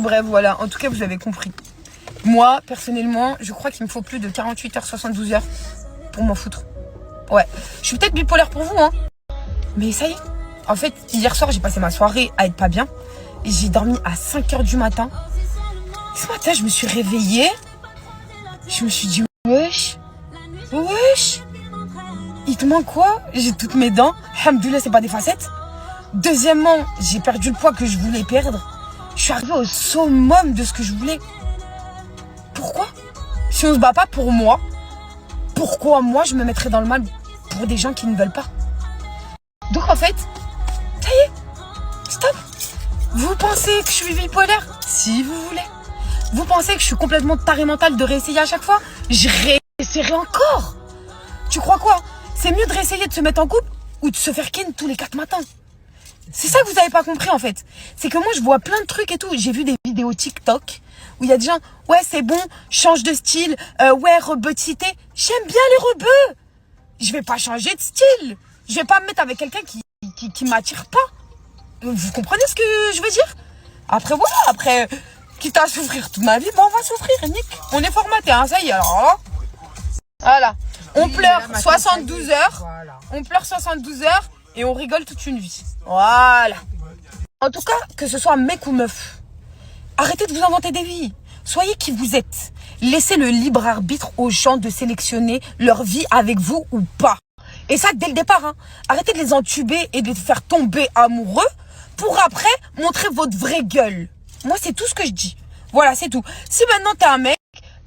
Bref, voilà. En tout cas, vous avez compris. Moi, personnellement, je crois qu'il me faut plus de 48 heures, 72 heures pour m'en foutre. Ouais. Je suis peut-être bipolaire pour vous, hein. Mais ça y est. En fait, hier soir, j'ai passé ma soirée à être pas bien. Et j'ai dormi à 5 heures du matin. Ce matin, je me suis réveillée. Je me suis dit, wesh. Wesh. Il te manque quoi? J'ai toutes mes dents. Alhamdoulilah, c'est pas des facettes. Deuxièmement, j'ai perdu le poids que je voulais perdre. Je suis arrivée au summum de ce que je voulais. Pourquoi? Si on se bat pas pour moi, pourquoi moi je me mettrais dans le mal pour des gens qui ne veulent pas? Donc en fait, ça y est, stop. Vous pensez que je suis bipolaire? Si vous voulez. Vous pensez que je suis complètement taré mental de réessayer à chaque fois? Je réessayerai encore. Tu crois quoi? C'est mieux de réessayer de se mettre en couple ou de se faire ken tous les 4 matins? C'est ça que vous n'avez pas compris en fait. C'est que moi je vois plein de trucs et tout. J'ai vu des vidéos TikTok où il y a des gens, ouais c'est bon, change de style, ouais rebeu de cité. J'aime bien les rebeux. Je vais pas changer de style. Je vais pas me mettre avec quelqu'un qui m'attire pas. Vous comprenez ce que je veux dire? Après voilà, après, quitte à souffrir toute ma vie, ben on va souffrir, Nick. On est formaté, hein, ça y est alors là. Voilà. On pleure 72 heures. Voilà. On pleure 72 heures et on rigole toute une vie. Voilà. En tout cas, que ce soit mec ou meuf, arrêtez de vous inventer des vies. Soyez qui vous êtes. Laissez le libre arbitre aux gens de sélectionner leur vie avec vous ou pas. Et ça, dès le départ. Hein. Arrêtez de les entuber et de les faire tomber amoureux pour après montrer votre vraie gueule. Moi, c'est tout ce que je dis. Voilà, c'est tout. Si maintenant, t'es un mec,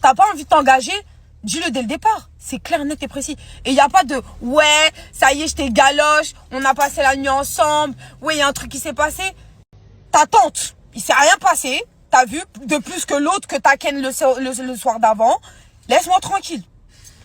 t'as pas envie de t'engager, dis-le dès le départ. C'est clair, net et précis. Et il n'y a pas de « ouais, ça y est, je t'ai galoche, on a passé la nuit ensemble, ouais, il y a un truc qui s'est passé. » Ta tante, il s'est rien passé, t'as vu, de plus que l'autre que t'as ken le soir d'avant. Laisse-moi tranquille.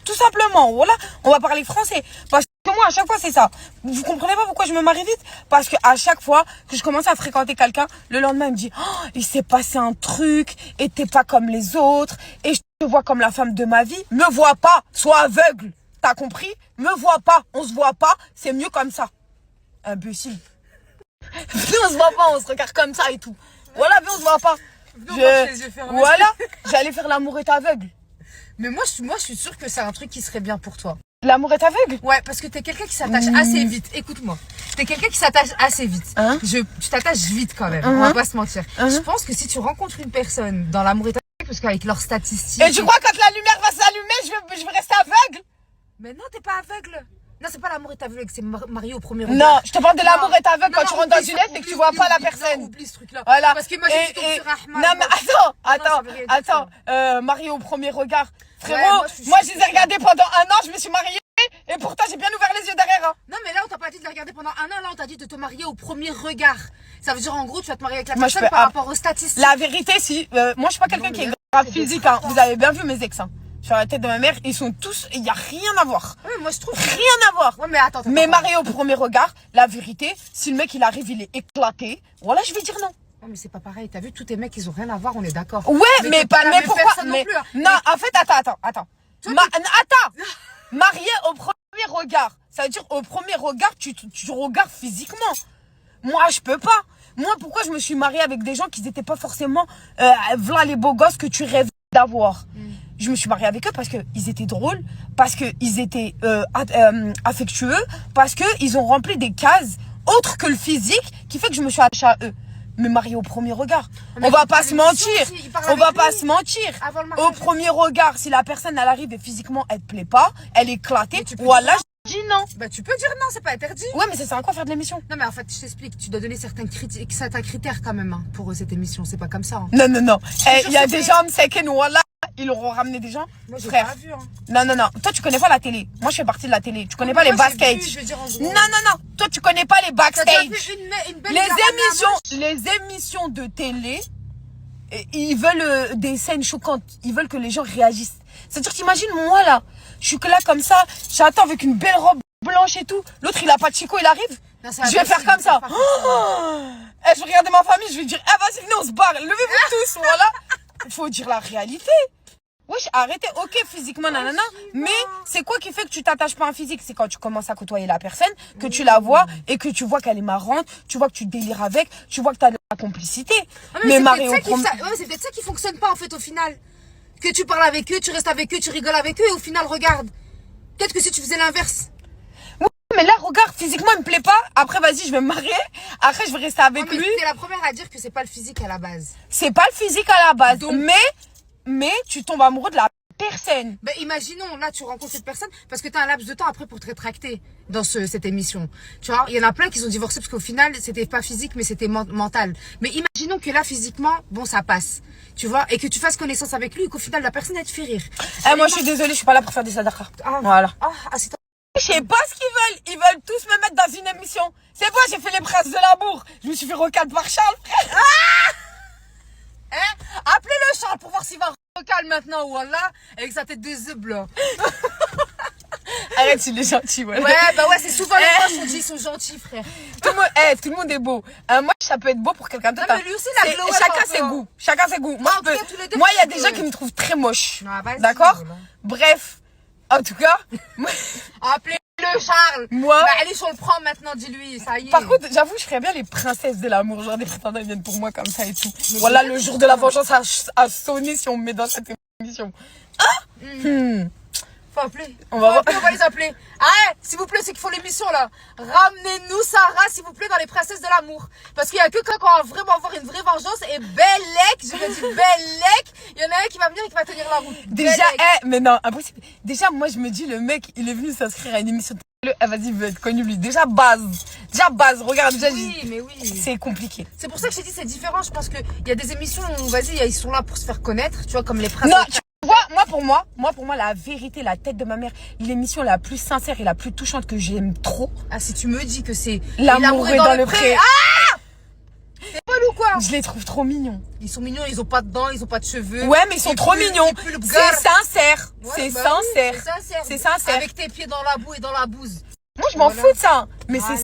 Tout simplement, voilà, on va parler français. Parce que moi, à chaque fois, c'est ça. Vous comprenez pas pourquoi je me marie vite? Parce que à chaque fois que je commence à fréquenter quelqu'un, le lendemain, il me dit oh, il s'est passé un truc, et t'es pas comme les autres, et je te vois comme la femme de ma vie. Me vois pas, sois aveugle. T'as compris? Me vois pas, on se voit pas, c'est mieux comme ça. Imbécile. On se voit pas, on se regarde comme ça et tout. Voilà, mais on se voit pas. Voilà, j'allais faire l'amour est aveugle. Mais moi, je suis sûre que c'est un truc qui serait bien pour toi. L'amour est aveugle? Ouais, parce que t'es quelqu'un qui s'attache assez vite. Écoute-moi. T'es quelqu'un qui s'attache assez vite. Hein? Tu t'attaches vite quand même. On va pas se mentir. Je pense que si tu rencontres une personne dans l'amour est aveugle, parce qu'avec leurs statistiques. Et tu crois quand la lumière va s'allumer, je vais rester aveugle? Mais non, t'es pas aveugle. Non, c'est pas l'amour est aveugle, c'est marié au premier regard. Non, je te parle de l'amour est aveugle quand tu rentres dans une lettre et que tu vois pas la personne. Oublie ce truc-là. Voilà. Parce que moi, je suis sur Rahman. Non, mais attends. Marié au premier regard. Frérot, Ouais, moi je les ai regardés pendant 1 an, je me suis mariée et pourtant j'ai bien ouvert les yeux derrière. Hein. Non, mais là, on t'a pas dit de les regarder pendant 1 an, là, on t'a dit de te marier au premier regard. Ça veut dire, en gros, tu vas te marier avec la Moi, personne par rapport aux statistiques. La vérité, si, moi je suis pas quelqu'un qui est grave physique, hein. Vous avez bien vu mes ex, hein. Sur la tête de ma mère, ils sont tous, il y a rien à voir. Ouais, moi je trouve. Rien à voir. Ouais, mais attends. Mais marié au premier regard, la vérité, si le mec il arrive, il est éclaté, voilà, je vais dire non. Non, mais c'est pas pareil. T'as vu, tous tes mecs, ils ont rien à voir, on est d'accord. Ouais, mais pourquoi non plus, hein. Non, en fait, attends. Attends. Marié au premier regard, ça veut dire au premier regard, tu regardes physiquement. Moi, je peux pas. Moi, pourquoi je me suis mariée avec des gens qui n'étaient pas forcément voilà les beaux gosses que tu rêves d'avoir. Je me suis mariée avec eux parce qu'ils étaient drôles, parce qu'ils étaient affectueux, parce qu'ils ont rempli des cases autres que le physique qui fait que je me suis attachée à eux. Me marier au premier regard. On va pas se mentir. On va pas se mentir. Au premier regard, si la personne elle arrive et physiquement elle te plaît pas, elle est éclatée, voilà, je dis non. Bah tu peux dire non, c'est pas interdit. Ouais, mais ça sert à quoi faire de l'émission? Non mais en fait, je t'explique, tu dois donner certains critères quand même hein, pour cette émission, c'est pas comme ça. Hein. Non. Il y a des gens, c'est que nous, voilà, ils auront ramené des gens. Moi, j'ai frère. pas vu, hein. Non. Toi, tu connais pas la télé. Moi, je fais partie de la télé. Tu connais pas les backstage. Non. Toi, tu connais pas les backstage. Les émissions de télé, ils veulent des scènes choquantes. Ils veulent que les gens réagissent. C'est-à-dire, t'imagines, moi, là, je suis que là, comme ça, j'attends avec une belle robe blanche et tout. L'autre, il a pas de chico, il arrive. Non, je vais faire comme ça. Je vais regarder ma famille, je vais dire, vas-y, venez, on se barre. Levez-vous tous, voilà. Il faut dire la réalité. Wesh, arrêtez, ok, physiquement, nanana, mais c'est quoi qui fait que tu t'attaches pas à un physique? C'est quand tu commences à côtoyer la personne, que tu la vois et que tu vois qu'elle est marrante, tu vois que tu délires avec, tu vois que t'as la complicité. Ah, mais c'est Mario peut-être c'est peut-être ça qui fonctionne pas en fait au final. Que tu parles avec eux, tu restes avec eux, tu rigoles avec eux et au final regarde. Peut-être que si tu faisais l'inverse. Oui, mais là regarde, physiquement il me plaît pas. Après vas-y, je vais me marier. Après je vais rester avec lui. T'es la première à dire que c'est pas le physique à la base. C'est pas le physique à la base. Donc, mais tu tombes amoureux de la personne. Ben imaginons, là tu rencontres cette personne parce que tu as un laps de temps après pour te rétracter dans cette émission. Tu vois, il y en a plein qui ont divorcé parce qu'au final c'était pas physique mais c'était mental. Mais imaginons que là physiquement, bon ça passe. Tu vois, et que tu fasses connaissance avec lui et qu'au final la personne elle te fait rire. Moi je suis désolée, je suis pas là pour faire des sadaka. Voilà. Je sais pas ce qu'ils veulent. Ils veulent tous me mettre dans une émission. C'est quoi, j'ai fait les princes de l'amour. Je me suis fait recadrer par Charles. Appelez-le Charles pour voir s'il va recal maintenant ou là avec sa tête de zeb là. Arrête, il est gentil, ouais. Ouais, bah ouais, c'est souvent les gens qui sont gentils, frère. Tout le monde est beau. Moi, ça peut être beau pour quelqu'un d'autre. Non, mais lui aussi, la glow, chacun ses goûts. Chacun ses goûts. Moi, il y a des gens qui me trouvent très moche. D'accord? Bref. En tout cas. Appelez-le Charles. Moi. Bah, allez, on le prend maintenant, dis-lui. Ça y est. Par contre, j'avoue, je ferais bien les princesses de l'amour. Genre, des prétendants viennent pour moi comme ça et tout. Voilà, le jour de la vengeance a sonné si on me met dans cette émission. Faut appeler. On va les appeler. Ah, s'il vous plaît, ceux qui font l'émission là, ramenez-nous Sarah, s'il vous plaît, dans les princesses de l'amour. Parce qu'il y a que quand on va vraiment avoir une vraie vengeance et Bellec, je me dis Bellec, il y en a un qui va venir et qui va tenir la route. Déjà, mais non, impossible. Déjà, moi, je me dis, le mec, il est venu s'inscrire à une émission de télé. Vas-y, il veut être connu, lui. Déjà, base, regarde, déjà, mais oui. C'est compliqué. C'est pour ça que je t'ai dit, c'est différent. Je pense qu'il y a des émissions où, vas-y, ils sont là pour se faire connaître, tu vois, comme les princesses. Non, tu vois, moi, pour moi, la vérité, la tête de ma mère, l'émission la plus sincère et la plus touchante que j'aime trop. Ah, si tu me dis que c'est L'amour est dans le pré. Ah! T'es folle ou quoi? Je les trouve trop mignons. Ils sont mignons, ils ont pas de dents, ils ont pas de cheveux. Ouais, mais ils sont trop mignons. C'est sincère. Ouais, c'est bah sincère. Oui, c'est sincère. C'est sincère. Avec tes pieds dans la boue et dans la bouse. Moi, je m'en fous de ça. Mais c'est